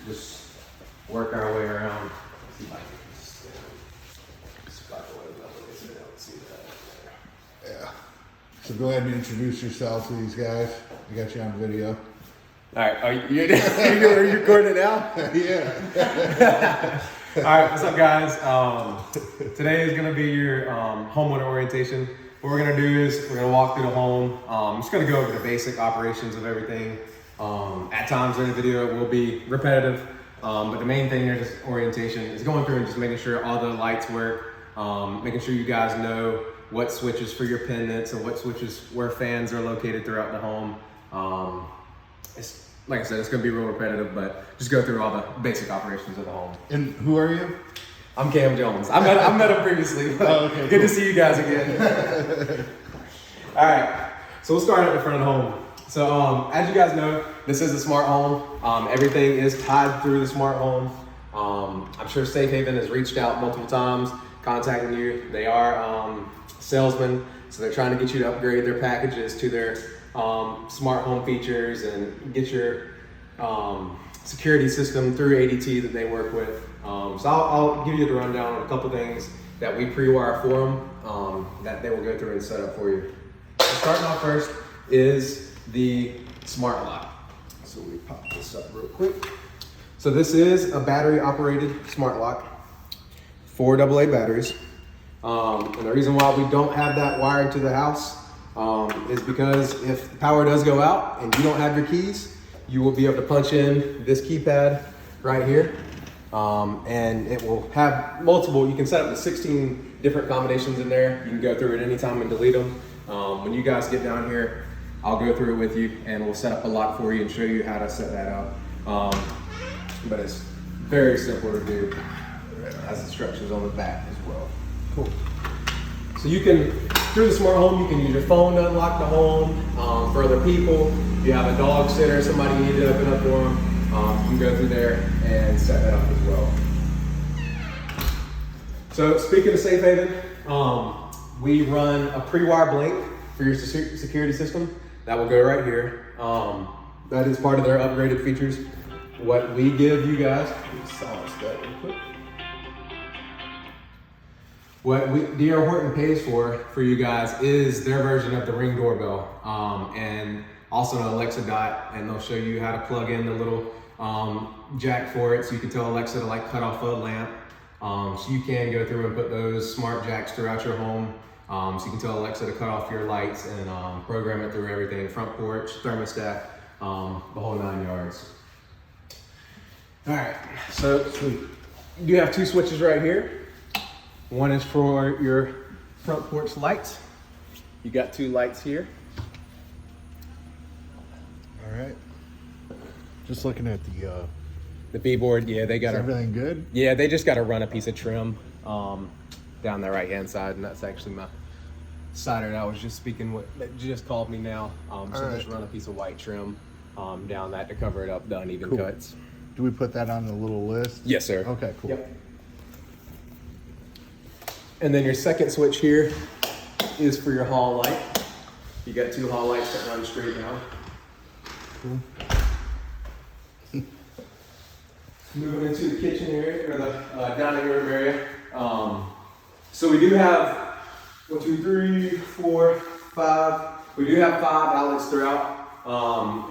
just work our way around. Let's see if I can spot the way level so they don't see that. Yeah. So go ahead and introduce yourself to these guys. I got you on video. All right, are you recording it now? Yeah. All right, what's up, guys? Today is gonna be your homeowner orientation. What we're gonna do is we're gonna walk through the home. I'm just gonna go over the basic operations of everything. At times during the video, it will be repetitive, but the main thing here, just orientation, is going through and just making sure all the lights work, making sure you guys know what switches for your pendants and what switches where fans are located throughout the home. It's like I said, it's gonna be real repetitive, but just go through all the basic operations of the home. And who are you? I'm Cam Jones. I met him previously. But okay, good to see you guys again. All right, so we'll start at the front of the home. So as you guys know, this is a smart home. Everything is tied through the smart home. I'm sure Safe Haven has reached out multiple times, contacting you. They are salesmen, so they're trying to get you to upgrade their packages to their smart home features and get your security system through ADT that they work with. So I'll give you the rundown on a couple things that we pre-wire for them that they will go through and set up for you. So starting off first is the smart lock. So we pop this up real quick. So this is a battery operated smart lock, 4 AA batteries. And the reason why we don't have that wired to the house is because if the power does go out and you don't have your keys, you will be able to punch in this keypad right here. And it will have multiple, you can set up to 16 different combinations in there. You can go through it anytime and delete them. When you guys get down here, I'll go through it with you and we'll set up a lock for you and show you how to set that up. But it's very simple to do. It has instructions on the back as well. Cool. So you can, through the smart home, you can use your phone to unlock the home. For other people, if you have a dog sitter, somebody you need to open up for them, you can go through there and set that up as well. So speaking of Safe Haven, we run a pre-wire blink for your security system. That will go right here. That is part of their upgraded features. What we give you guys, silence that real quick. What D.R. Horton pays for you guys is their version of the Ring doorbell, and also an Alexa Dot, and they'll show you how to plug in the little jack for it, so you can tell Alexa to like cut off a lamp. So you can go through and put those smart jacks throughout your home. So you can tell Alexa to cut off your lights and program it through everything, front porch, thermostat, the whole 9 yards. All right, so you have 2 switches right here. One is for your front porch lights. You got 2 lights here. All right. Just looking at the B-board, yeah, they got everything good? Yeah, they just got to run a piece of trim down the right-hand side, and that's actually my cider that I was just speaking with, that just called me now. So just run a piece of white trim down that to cover it up, the uneven cuts. Do we put that on the little list? Yes, sir. Okay, cool. Yep. And then your second switch here is for your hall light. You got 2 hall lights that run straight down. Cool. Moving into the kitchen area, or the dining room area. So we do have 1, 2, 3, 4, 5. We do have 5 outlets throughout.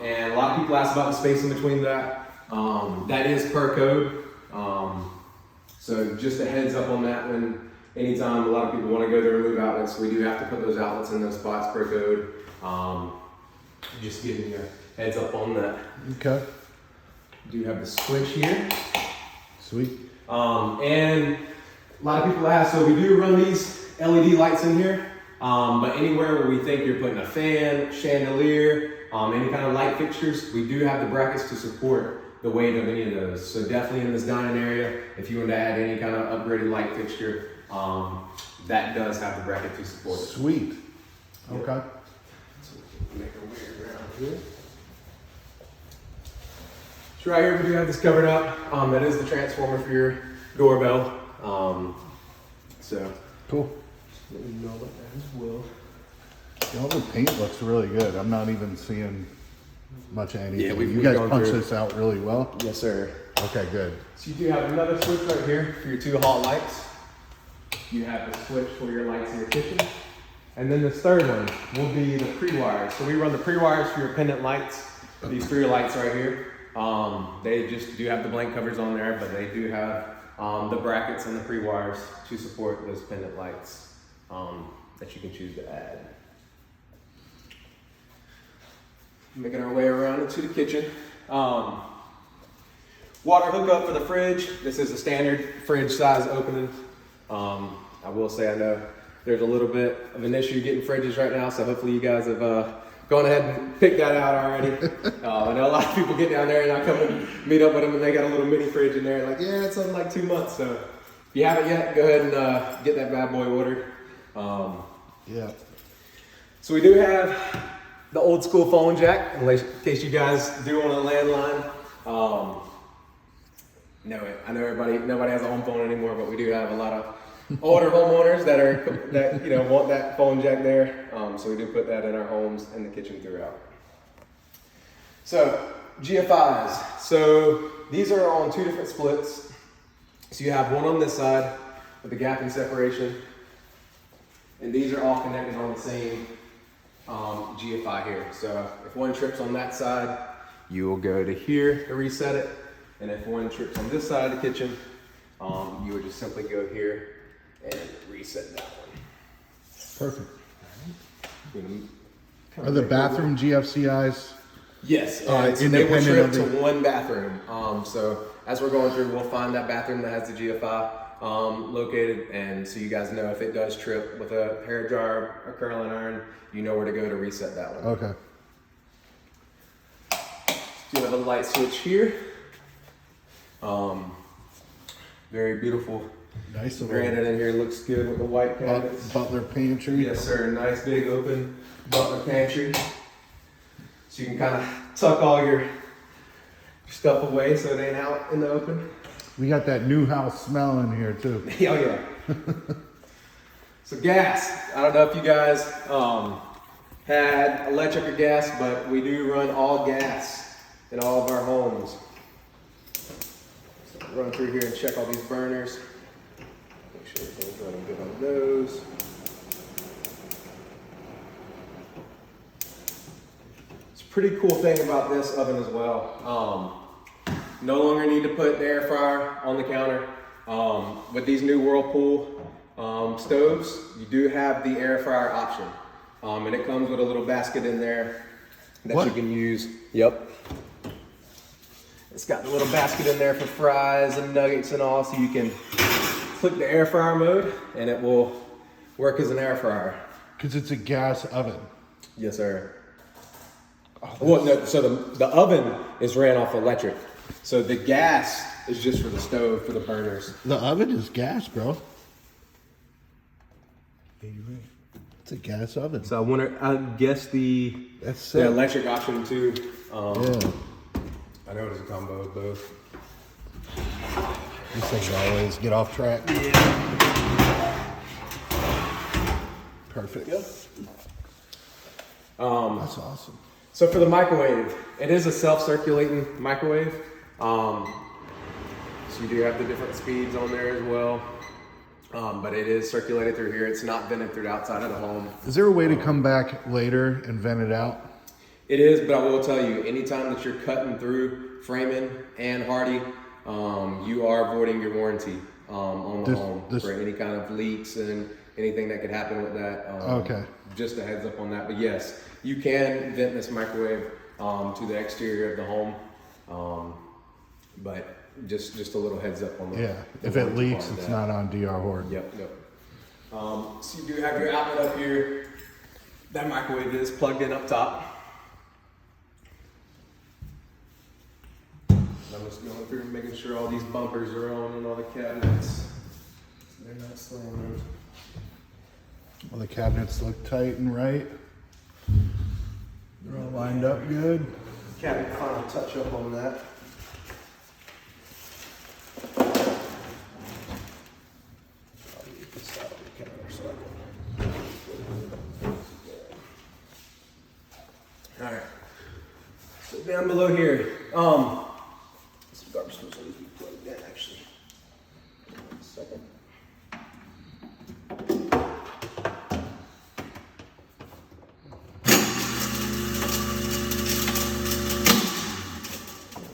And a lot of people ask about the space in between that. That is per code. So just a heads up on that one. Anytime a lot of people want to go there and move outlets, we do have to put those outlets in those spots per code. Just giving you a heads up on that. Okay. Do have the switch here. Sweet. And a lot of people ask, so we do run these LED lights in here, but anywhere where we think you're putting a fan, chandelier, any kind of light fixtures, we do have the brackets to support the weight of any of those. So definitely in this dining area, if you want to add any kind of upgraded light fixture, that does have the bracket to support it. Sweet. Okay. So we can make our way around here. So right here we do have this covered up. That is the transformer for your doorbell. So cool. Let me know about that as well. All the paint looks really good. I'm not even seeing much of anything. Yeah, you guys punch this out really well. Yes, sir. Okay, good. So you do have another switch right here for your 2 hall lights. You have the switch for your lights in your kitchen. And then this third one will be the pre-wires. So we run the pre-wires for your pendant lights. These 3 lights right here. They just do have the blank covers on there, but they do have the brackets and the pre-wires to support those pendant lights that you can choose to add. Making our way around into the kitchen. Water hookup for the fridge. This is a standard fridge size opening. I will say I know there's a little bit of an issue getting fridges right now, so hopefully you guys have gone ahead and picked that out already. I know a lot of people get down there and I come and meet up with them and they got a little mini fridge in there, like, yeah, it's something like 2 months. So if you haven't yet, go ahead and get that bad boy ordered. Yeah. So we do have the old school phone jack, in case you guys do want a landline. I know nobody has a home phone anymore, but we do have a lot of older homeowners that want that phone jack there. So we do put that in our homes and the kitchen throughout. So GFIs. So these are on 2 different splits. So you have one on this side with the gapping separation, and these are all connected on the same GFI here. So if one trips on that side, you will go to here to reset it. And if one trips on this side of the kitchen, you would just simply go here and reset that one. Perfect. Are the bathroom GFCIs? Yes, so they will trip to one bathroom. So as we're going through, we'll find that bathroom that has the GFI located, and so you guys know if it does trip with a hair dryer or curling iron, you know where to go to reset that one. Okay. You have a light switch here. Very beautiful. Nice. Granite in here looks good with the white cabinets. Butler pantry. Yes, sir. Nice big open butler pantry. So you can kind of tuck all your stuff away so it ain't out in the open. We got that new house smell in here too. Oh yeah. So gas. I don't know if you guys had electric or gas, but we do run all gas in all of our homes. So run through here and check all these burners. Make sure everything's running good on those. It's a pretty cool thing about this oven as well. No longer need to put the air fryer on the counter. With these new Whirlpool stoves, you do have the air fryer option. And it comes with a little basket in there that you can use. Yep. It's got the little basket in there for fries and nuggets and all, so you can click the air fryer mode and it will work as an air fryer. Because it's a gas oven. Yes, sir. Oh, well, no, so the oven is ran off electric. So the gas is just for the stove, for the burners. The oven is gas, bro. Yeah, you're right. It's a gas oven. So I guess the electric option too. Yeah. I know it's a combo of both. These things always get off track. Yeah. Perfect. Yep. That's awesome. So for the microwave, it is a self-circulating microwave. So you do have the different speeds on there as well. But it is circulated through here. It's not vented through the outside of the home. Is there a way to come back later and vent it out? It is, but I will tell you, anytime that you're cutting through Freeman and Hardy, you are voiding your warranty on the home for any kind of leaks and anything that could happen with that. Okay. Just a heads up on that. But yes, you can vent this microwave to the exterior of the home. But just a little heads up on that. Yeah, if it leaks, it's not on DR Horde. Yep. So you do have your outlet up here. That microwave is plugged in up top. I'm just going through and making sure all these bumpers are on and all the cabinets. They're not slamming. Well, the cabinets look tight and right. They're all lined up good. Cabinet final touch up on that. All right. So down below here, some garbage disposal needs to be plugged in actually. 1 second.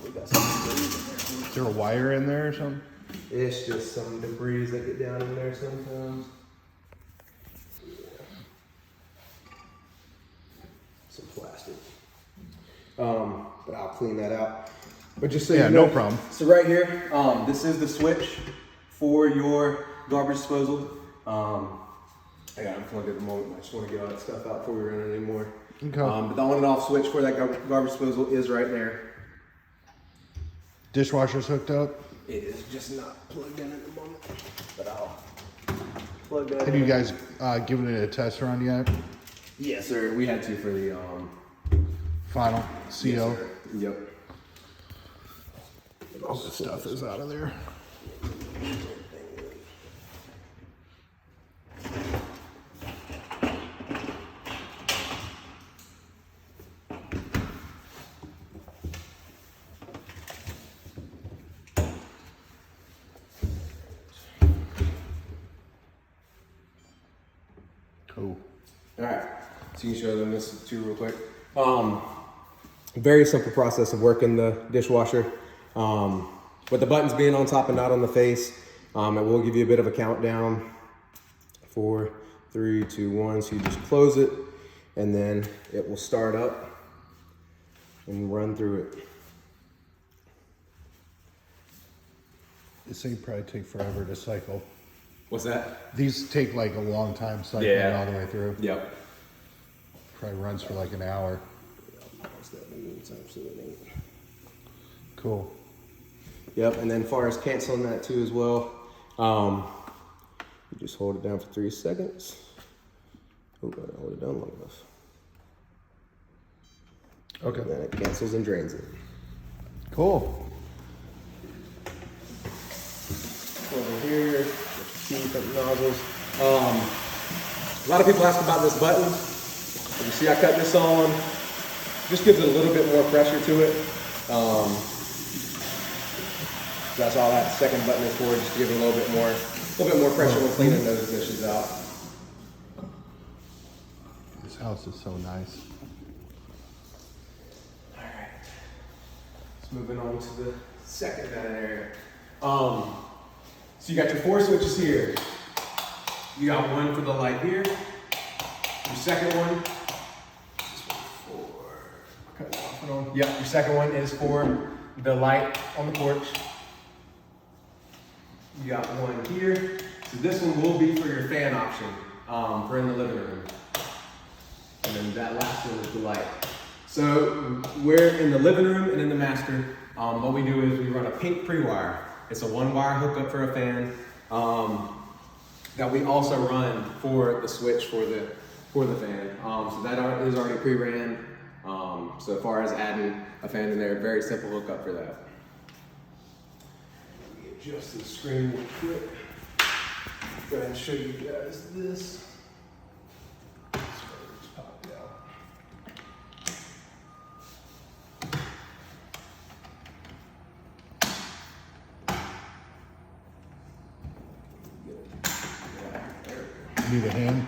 We got some debris in there. Is there a wire in there or something? It's just some debris that get down in there sometimes. Some plastic. But I'll clean that out. But just so you know, no problem. So right here, this is the switch for your garbage disposal. I got it unplugged at the moment. I just want to get all that stuff out before we run it anymore. Okay. But the on and off switch for that garbage disposal is right there. Dishwasher's hooked up. It is just not plugged in at the moment, but I'll plug that in. Have you guys given it a test run yet? Yes, sir. We had to for the Final CO. Yes, sir. Yep. All the stuff is out of there. Cool. All right, so you can show them this too real quick. Very simple process of working the dishwasher. With the buttons being on top and not on the face, it will give you a bit of a countdown. 4, 3, 2, 1. So you just close it, and then it will start up and run through it. This thing probably take forever to cycle. What's that? These take like a long time cycling all the way through. Yep. Probably runs for like an hour. Absolutely. Cool. Yep, and then as far as canceling that too as well, you just hold it down for 3 seconds. Oh, I don't hold it down long enough. Okay. And then it cancels and drains it. Cool. Over here, different nozzles. A lot of people ask about this button. You see I cut this on. Just gives it a little bit more pressure to it. That's all that second button is for, just to give it a little bit more pressure when cleaning those dishes out. This house is so nice. All right. Let's moving on to the second down area. So you got your 4 switches here. You got one for the light here. Your second one. Yep, your second one is for the light on the porch. You got one here. So this one will be for your fan option for in the living room. And then that last one is the light. So we're in the living room and in the master. What we do is we run a pink pre-wire. It's a 1-wire hookup for a fan that we also run for the switch for the fan. So that is already pre-ran. So as far as adding a fan in there, very simple hookup for that. Let me adjust the screen real quick. Go ahead and show you guys this. Just pop it out. Need a hand?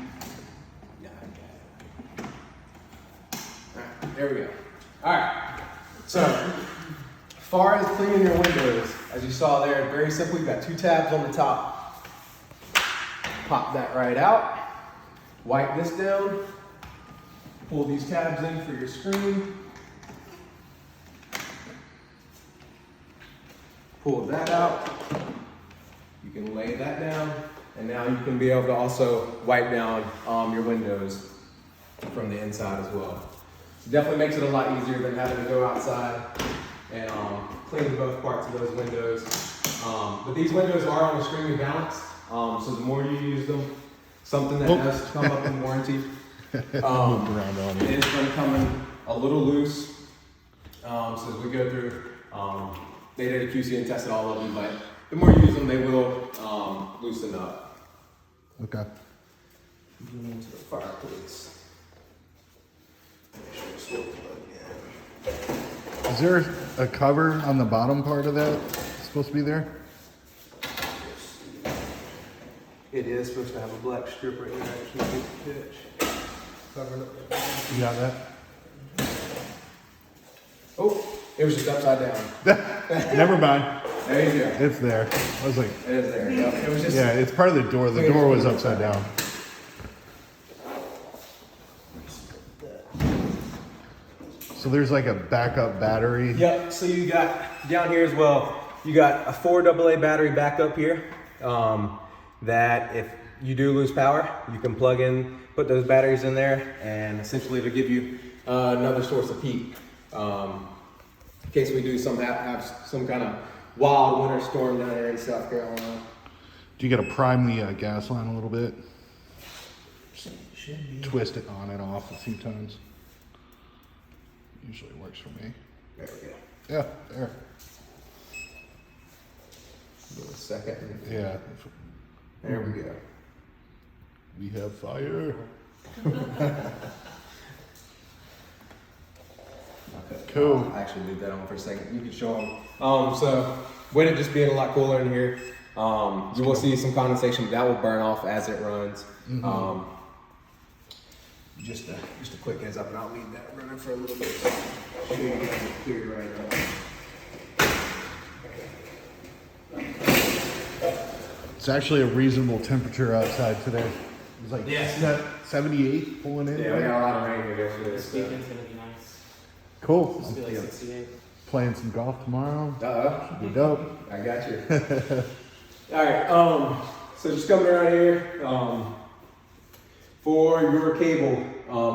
There we go. All right. So, as far as cleaning your windows, as you saw there, very simple. You've got 2 tabs on the top. Pop that right out. Wipe this down. Pull these tabs in for your screen. Pull that out. You can lay that down. And now you can be able to also wipe down your windows from the inside as well. It definitely makes it a lot easier than having to go outside and clean both parts of those windows. But these windows are on extremely balanced, so the more you use them, something that has come up in warranty, it is going to come in a little loose. So as we go through, they did a QC and tested all of them, but the more you use them, they will loosen up. Okay. Moving into the fireplace. Make sure it's still plugged in. Is there a cover on the bottom part of that supposed to be there? It is supposed to have a black strip right here, actually, pitch. Covering up. You got that? Oh, it was just upside down. Never mind. There you go. It's there. I was like, It is there. Yep. It was just. yeah, it's part of the door. The door was upside down. So there's like a backup battery. Yep. So you got down here as well. You got a 4 AA battery backup here. That if you do lose power, you can plug in, put those batteries in there, and essentially it'll give you another source of heat. In case we do have some kind of wild winter storm down here in South Carolina. Do you got to prime the gas line a little bit? Should be. Twist it on and off a few times. Usually works for me. There we go. Yeah, there. Give it a second. Yeah. There we go. We have fire. Okay. Cool. I'll actually leave that on for a second. You can show them. So with it just being a lot cooler in here, you will see some condensation, but that will burn off as it runs. Mm-hmm. Just a quick heads up, and I'll leave that running for a little bit. Show you guys it clear right now. It's actually a reasonable temperature outside today. It was like Yes. 78 pulling in. Yeah, we got a lot of rain here yesterday. This weekend's gonna be nice. Cool. It's gonna be like 68. Playing some golf tomorrow. Uh-oh. Be dope. I got you. All right. So just coming around here, for your cable,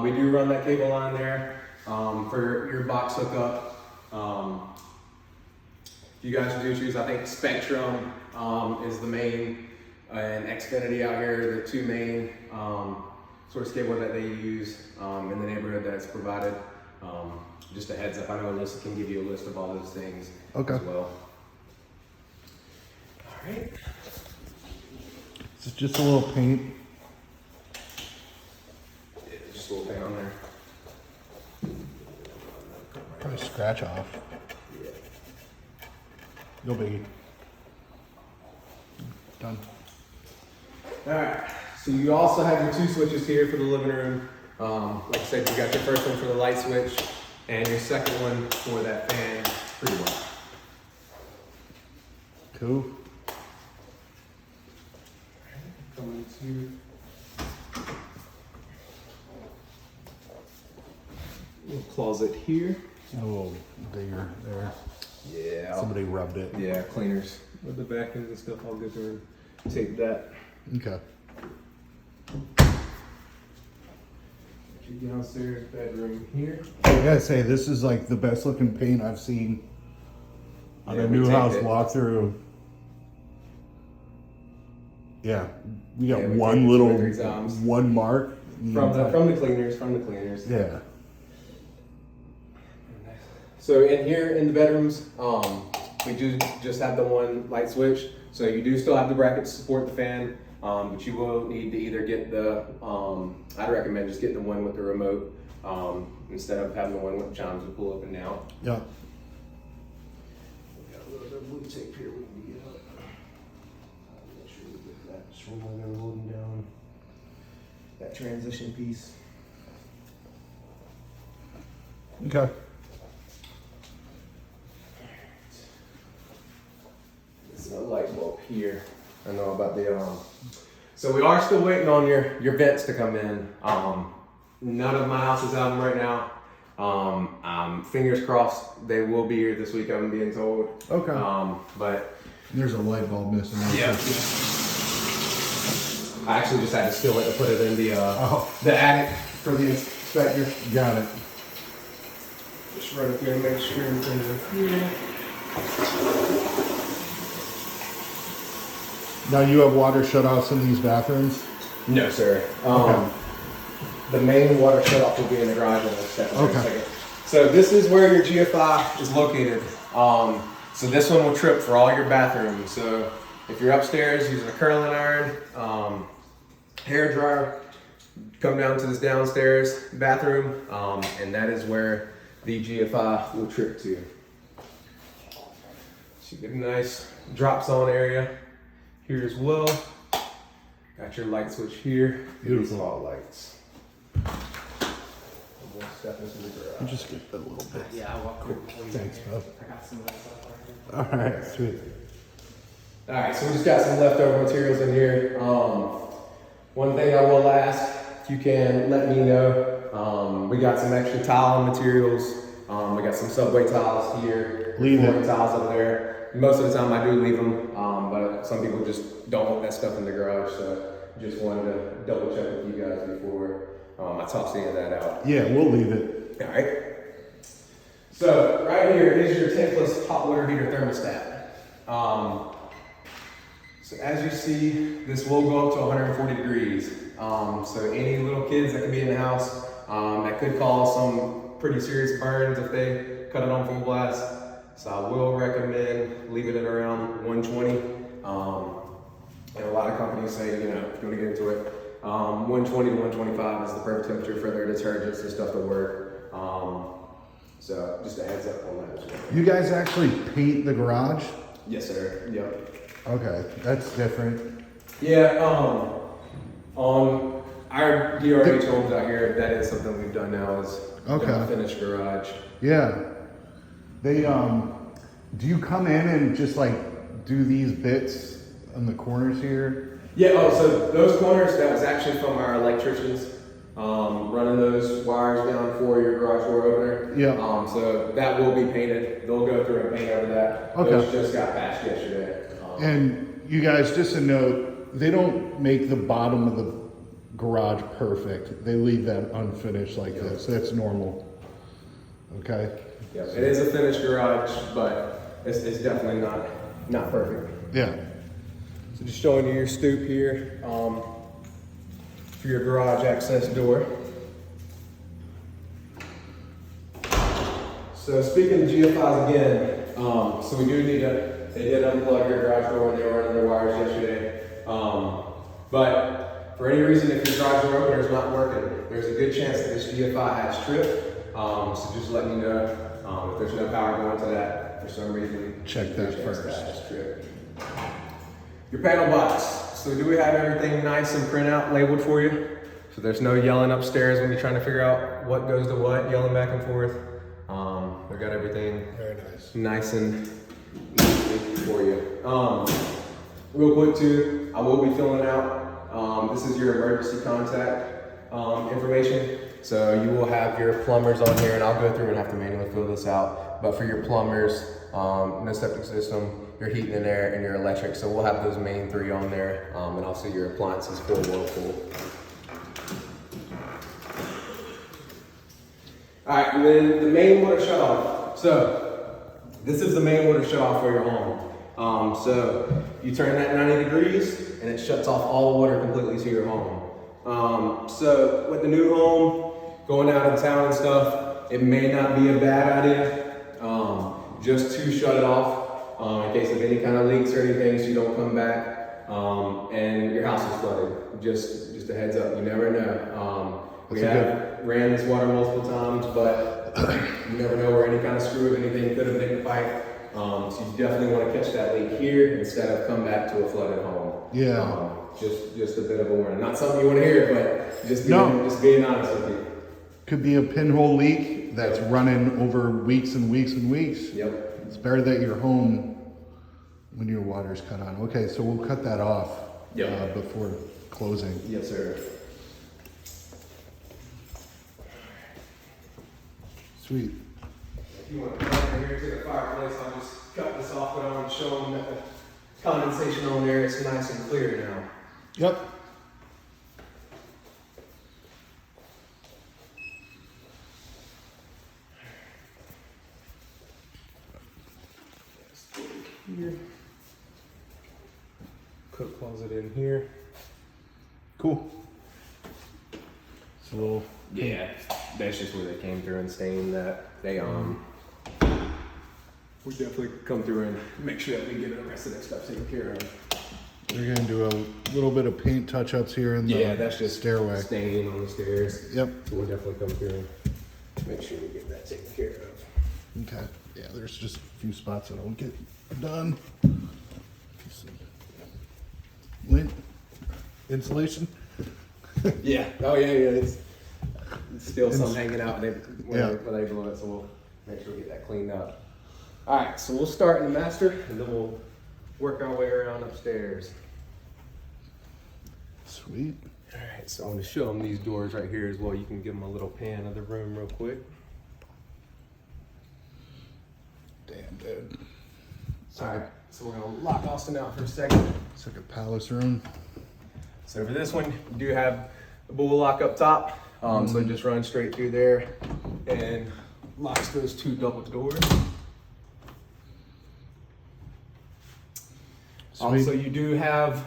we do run that cable line there for your box hookup. If you guys do choose, I think Spectrum is the main, and Xfinity out here, the two main source cable that they use in the neighborhood that's provided. Just a heads up, I know Alyssa can give you a list of all those things as well. All right. It's just a little paint. Yeah, just a little paint on there. Probably scratch off. Yeah. No biggie. Done. All right. So you also have your two switches here for the living room. Like I said, you got your first one for the light switch, and your second one for that fan pretty well. Cool. Coming to little closet here. A little digger there. Yeah. Somebody rubbed it. Yeah, cleaners with the vacuums and stuff. I'll get there and tape that. Okay. Your downstairs bedroom here. I gotta say, this is like the best looking paint I've seen on Yeah, a we new taped house it. walkthrough. Yeah, we got Yeah, we one taped it little 2 or 3 times. one mark. From the cleaners. Yeah. So in here in the bedrooms, we do just have the one light switch. So you do still have the bracket to support the fan, but you will need to either get the, I'd recommend just getting the one with the remote instead of having the one with the chimes to pull up and down. Yeah. We got a little bit of blue tape here we can get up. Make sure we get that just from where they're loading down that transition piece. Okay. This is a light bulb here. I know about the so we are still waiting on your vents to come in. None of my houses have them right now. Fingers crossed they will be here this week, I'm being told. Okay. But There's a light bulb missing. yeah. I actually just had to steal it to put it in the attic for the inspector. Got it. Just run up here and make sure everything's in here. Now you have water shutoffs in these bathrooms? No, sir. Okay. The main water shutoff will be in the garage in a second. Okay. So this is where your GFI is located. So this one will trip for all your bathrooms. So if you're upstairs using a curling iron, hair dryer, come down to this downstairs bathroom, and that is where the GFI will trip to. So you get a nice drop zone area here as well. Got your light switch here. Beautiful. These fog lights. We'll step into the garage. You just get that a little bit. Yeah, I walk over. Thanks, bud. I got some of that stuff right here. All right, sweet. All right, so we just got some leftover materials in here. One thing I will ask, if you can let me know, we got some extra tile materials. We got some subway tiles here, Leave it. flooring tiles over there. Most of the time I do leave them, but some people just don't want that stuff in the garage. So just wanted to double check with you guys before I toss any of that out. Yeah, we'll leave it. All right. So right here is your tankless hot water heater thermostat. So as you see, this will go up to 140 degrees. So any little kids that could be in the house, that could cause some pretty serious burns if they cut it on full blast. So I will recommend leaving it around 120. And a lot of companies say, you know, if you want to get into it, 120 to 125 is the perfect temperature for their detergents and stuff to work. So just a heads up on that as well. You guys actually paint the garage? Yes, sir. Yep. Okay, that's different. Yeah, on our DRH homes out here, that is something we've done now is Okay. finished garage. Yeah. They, do you come in and just like do these bits on the corners here? Yeah, so those corners, that was actually from our electricians, running those wires down for your garage door opener. Yeah. So that will be painted. They'll go through and paint over that. Okay. Those just got patched yesterday. And you guys, just a note, they don't make the bottom of the garage perfect. They leave that unfinished like this. That's normal. Okay? Yeah, it is a finished garage, but it's definitely not perfect. Yeah. So just showing you your stoop here for your garage access door. So speaking of GFIs again, so we do need they did unplug your garage door when they were running their wires yesterday. But for any reason, if your garage door opener is not working, there's a good chance that this GFI has tripped. So just letting you know, if there's no power going to that for some reason, Check there's that a chance first. that has tripped. Your panel box. So do we have everything nice and print out labeled for you? So there's no yelling upstairs when you're trying to figure out what goes to what, yelling back and forth. We've got everything Very nice. nice and neatly for you. Real quick too, I will be filling out, this is your emergency contact information. So you will have your plumbers on here, and I'll go through and have to manually fill this out. But for your plumbers, no septic system, your heating and air, and your electric. So we'll have those main three on there, and also your appliances for Whirlpool. All right, and then the main water shutoff. So this is the main water shutoff for your home. So you turn that 90 degrees, and it shuts off all water completely to your home. So with the new home, going out of town and stuff, it may not be a bad idea just to shut it off in case of any kind of leaks or anything, so you don't come back and your house is flooded. Just a heads up, you never know. We have ran this water multiple times, but you never know where any kind of screw of anything could have nicked the pipe. So you definitely want to catch that leak here instead of come back to a flooded home. Yeah. Just a bit of a warning. Not something you want to hear, but just being honest with you. Could be a pinhole leak that's running over weeks and weeks and weeks. Yep. It's better that you're home when your water's cut on. Okay, so we'll cut that off before closing. Yes, sir. Sweet. If you want to come over here to the fireplace, I'll just cut this off, but I want to show them that the condensation on there is nice and clear now. Yep. Here. Cook closet in here. Cool. It's a little. Yeah, that's just where they came through and stained that. They we definitely come through and make sure that we get the rest of that stuff taken care of. We're gonna do a little bit of paint touch-ups here in the that's just stairway. Stain on the stairs. Yep. So we'll definitely come through and make sure we get that that taken care of. Okay. Yeah, there's just a few spots that don't get done. Lint, insulation. Yeah. Oh yeah, yeah. It's still some hanging out when they blow it, so we'll make sure we get that cleaned up. All right, so we'll start in the master, and then we'll work our way around upstairs. Sweet. All right, so I'm going to show them these doors right here as well. You can give them a little pan of the room real quick. Damn, dude. All right, so we're going to lock Austin out for a second. It's like a palace room. So for this one, you do have the bull lock up top. So it just runs straight through there and locks those two double doors. Also, you do have,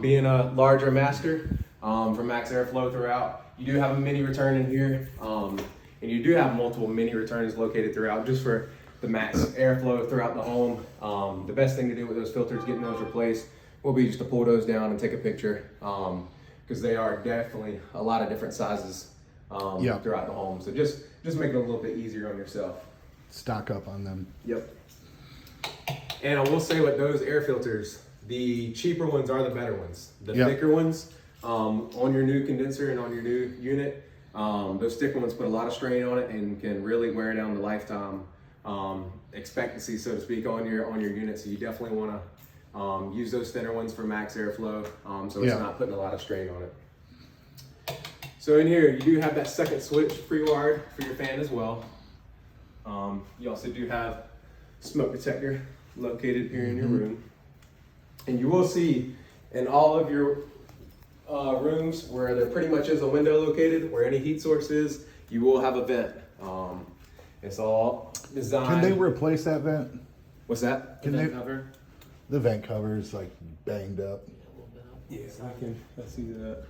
being a larger master for max airflow throughout, you do have a mini return in here. And you do have multiple mini returns located throughout just for the max airflow throughout the home. The best thing to do with those filters, getting those replaced, will be just to pull those down and take a picture. Because they are definitely a lot of different sizes throughout the home. So just make it a little bit easier on yourself. Stock up on them. Yep. And I will say with those air filters, the cheaper ones are the better ones. The thicker ones on your new condenser and on your new unit, those thicker ones put a lot of strain on it and can really wear down the lifetime expectancy, so to speak, on your unit. So you definitely want to use those thinner ones for max airflow, so it's not putting a lot of strain on it. So in here, you do have that second switch pre-wired for your fan as well. You also do have smoke detector located here in your room. And you will see in all of your rooms where there pretty much is a window located, where any heat source is, you will have a vent. It's all designed. Can they replace that vent? What's that? Can The they? vent cover. The vent cover is like banged up. Yeah, I see that.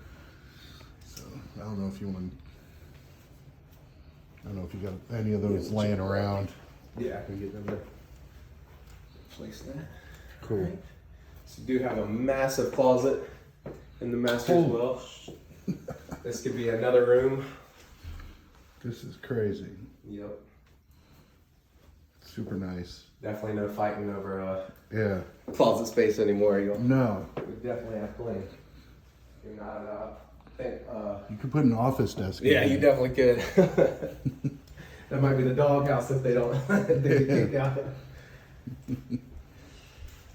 So I don't know if you want. I don't know if you got any of those laying around. Yeah, I can get them to place that. Cool. All right. So you do have a massive closet in the master as well. This could be another room. This is crazy. Yep. Super nice. Definitely no fighting over Yeah. closet space anymore. You'll No. we definitely have plenty. You're not think You could put an office desk. yeah, in you there. definitely could. That might be the doghouse if they don't if they get kicked out.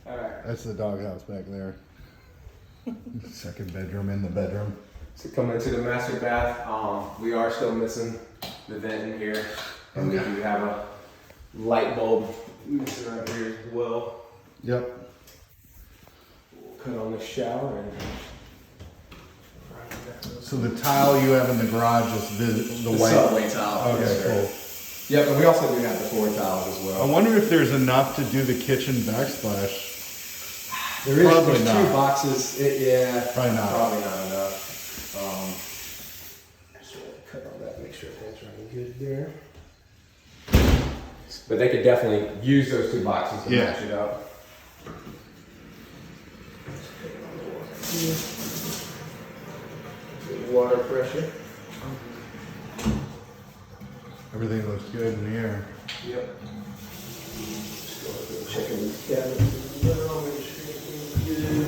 All right. That's the doghouse back there. Second bedroom in the bedroom. So coming into the master bath, we are still missing the vent in here, and we do have a light bulb missing right here as well. Yep. We'll cut on the shower and. So the tile you have in the garage is the white. Subway tile. Okay, yes, sir. cool. Yep, and we also do have the floor tiles as I well. wonder if there's enough to do the kitchen backsplash. There is Probably there's not. two boxes. Probably not. Probably not enough. Just cut on that, make sure that's running good there. But they could definitely use those two boxes to match it up. Water pressure. Everything looks good in here. Yep. Just go ahead and check in these cabinets as well, make sure everything's good.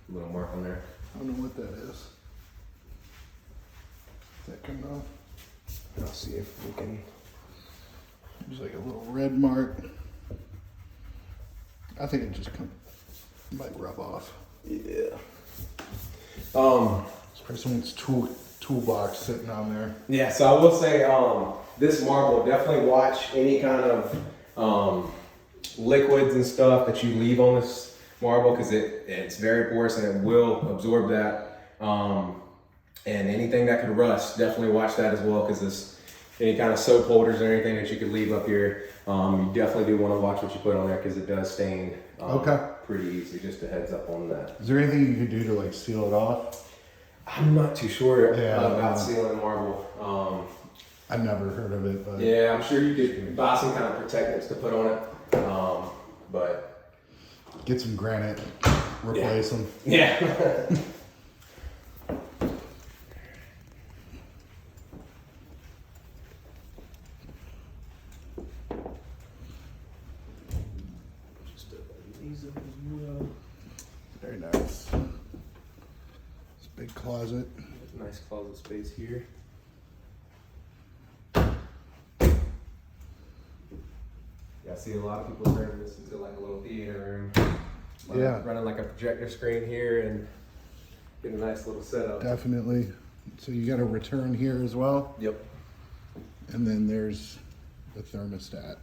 Little mark on there. I don't know what that is. Is that coming off? I'll see if we can. There's like a little red mark. I think it just might rub off. Yeah. It's probably someone's toolbox sitting on there. Yeah, so I will say this marble, definitely watch any kind of liquids and stuff that you leave on this marble, because it's very porous and it will absorb that. And anything that could rust, definitely watch that as well, because any kind of soap holders or anything that you could leave up here, you definitely do want to watch what you put on there, because it does stain pretty easy. Just a heads up on that. Is there anything you could do to like seal it off? I'm not too sure Yeah, about sealing marble. I've never heard of it, but Yeah, I'm sure you could buy some kind of protectants to put on it. But get some granite, replace them. yeah. Just open these up as well. Very nice. It's a big closet. Nice closet space here. Yeah, I see a lot of people turning this into like a little theater room. Yeah. Running like a projector screen here and getting a nice little setup. Definitely. So you got a return here as well, Yep. and then there's the thermostat.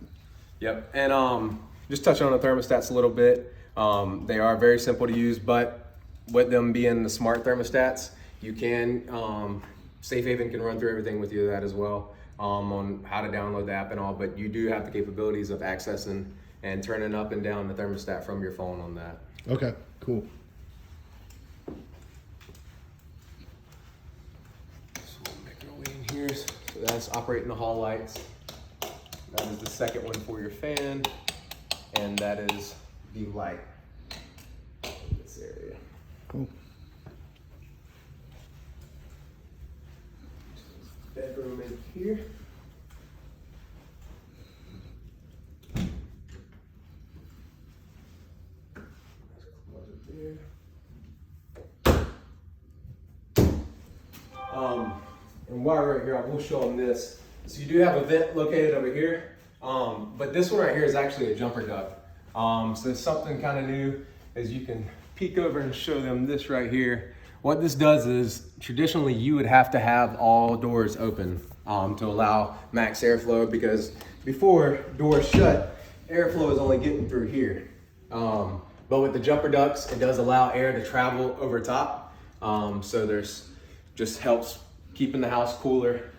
Yep. And just touching on the thermostats a little bit. They are very simple to use, but with them being the smart thermostats, you can, Safe Haven can run through everything with you that as well, on how to download the app and all, but you do have the capabilities of accessing and turning up and down the thermostat from your phone on that. Okay, cool. So we'll make our way in here. So that's operating the hall lights. That is the second one for your fan, and that is the light in this area. Cool. Bedroom in here. Closet there. And while we're right here, I will show them this. So you do have a vent located over here, but this one right here is actually a jumper duct. So it's something kind of new, as you can peek over and show them this right here. What this does is, traditionally you would have to have all doors open to allow max airflow, because before doors shut, airflow is only getting through here. But with the jumper ducts, it does allow air to travel over top. So there's just helps keeping the house cooler.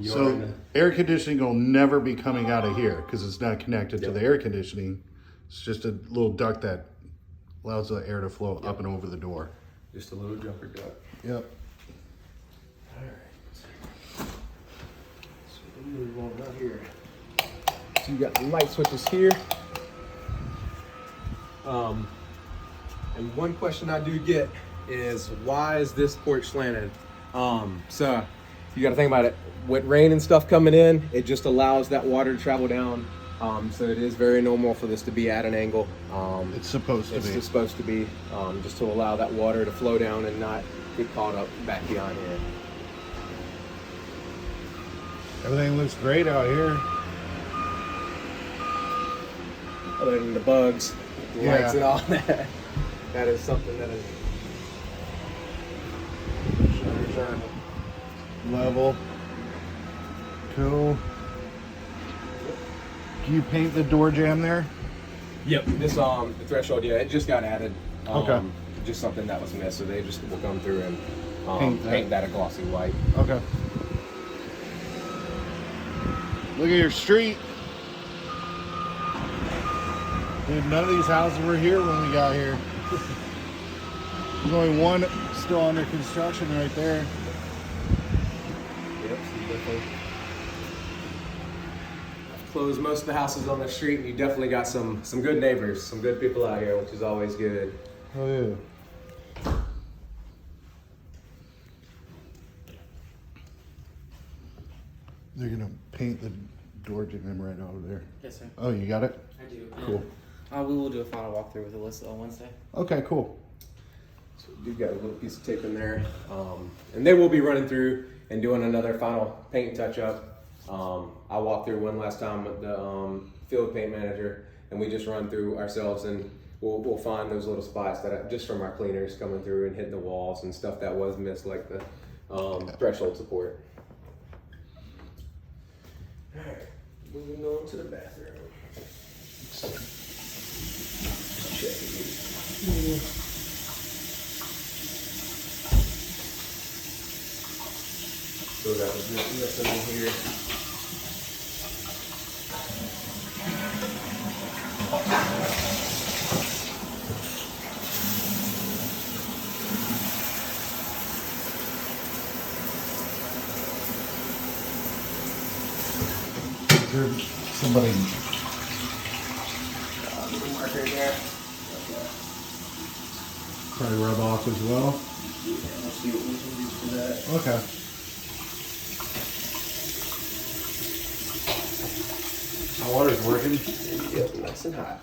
So air conditioning will never be coming out of here because it's not connected to the air conditioning. It's just a little duct that allows the air to flow up and over the door. Just a little jumper duct. Yep. All right. So we move on out here. So you got the light switches here. And one question I do get is, why is this porch slanted? So you got to think about it. With rain and stuff coming in, it just allows that water to travel down. So it is very normal for this to be at an angle. It's supposed to be. It's supposed to be, just to allow that water to flow down and not get caught up back behind here. Everything looks great out here. Other than the bugs, the Yeah. lights and all that. That is something that is Shutters are level. Cool. Do you paint the door jamb there? Yep. This the threshold, yeah, it just got added. Okay. Just something that was missed, so they just will come through and Paint that. that a glossy white. Okay. Look at your street. Dude, none of these houses were here when we got here. There's only one still under construction right there. Yep. So you definitely close most of the houses on the street, and you definitely got some good neighbors, some good people out here, which is always good. Oh yeah. They're gonna paint the door jamb right over there. Yes, sir. Oh, you got it? I do. Cool. We will do a final walkthrough with Alyssa on Wednesday. Okay, cool. So we do got a little piece of tape in there, and they will be running through and doing another final paint touch up. I walked through one last time with the field paint manager, and we just run through ourselves, and we'll find those little spots that just from our cleaners coming through and hitting the walls and stuff that was missed, like the threshold support. All right, moving on to the bathroom. Check it. So that was nothing in here. heard somebody. Little marker there. Probably rub off as well. Yeah, we'll see what we can do for that. Okay. My water's working. Yep, nice and hot.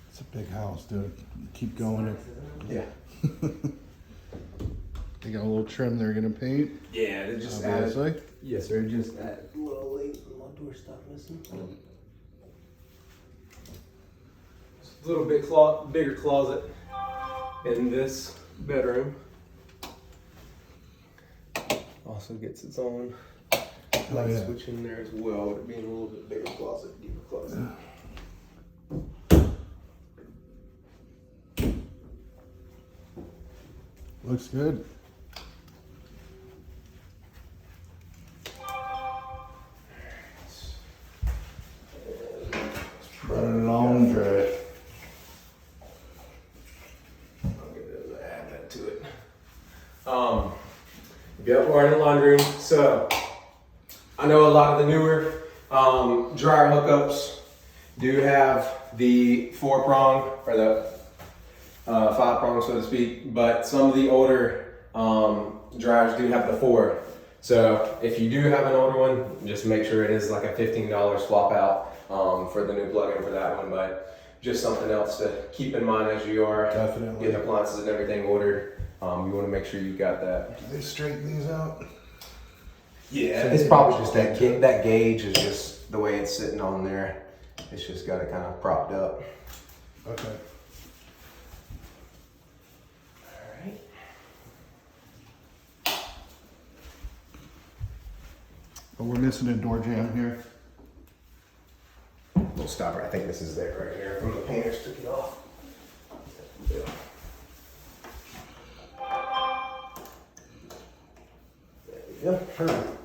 It's a big house, dude. Keep going. Yeah. They got a little trim they're gonna paint. Yeah, they just Obviously. added. Yes, sir. Just added a little late. One door stuff missing. Just a little bit bigger closet in this bedroom. Also gets its own light yeah. switch in there as well, with it being a little bit bigger closet, deeper closet. Looks good. Laundry. I'll get able to add that to it. Yep, we're in the laundry room. So I know a lot of the newer dryer hookups do have the 4-prong or the 5-prong, so to speak, but some of the older dryers do have the 4. So if you do have an older one, just make sure it is like a $15 swap out for the new plug-in for that one. But just something else to keep in mind as you are Definitely. getting appliances and everything ordered. You want to make sure you've got that. Do they straighten these out? Yeah, it's probably just that that gauge is just the way it's sitting on there. It's just got it kind of propped up. Okay. All right. But we're missing a door jamb here. Little stopper. I think this is there right here from the painters took it off. Yeah. There we go. Perfect.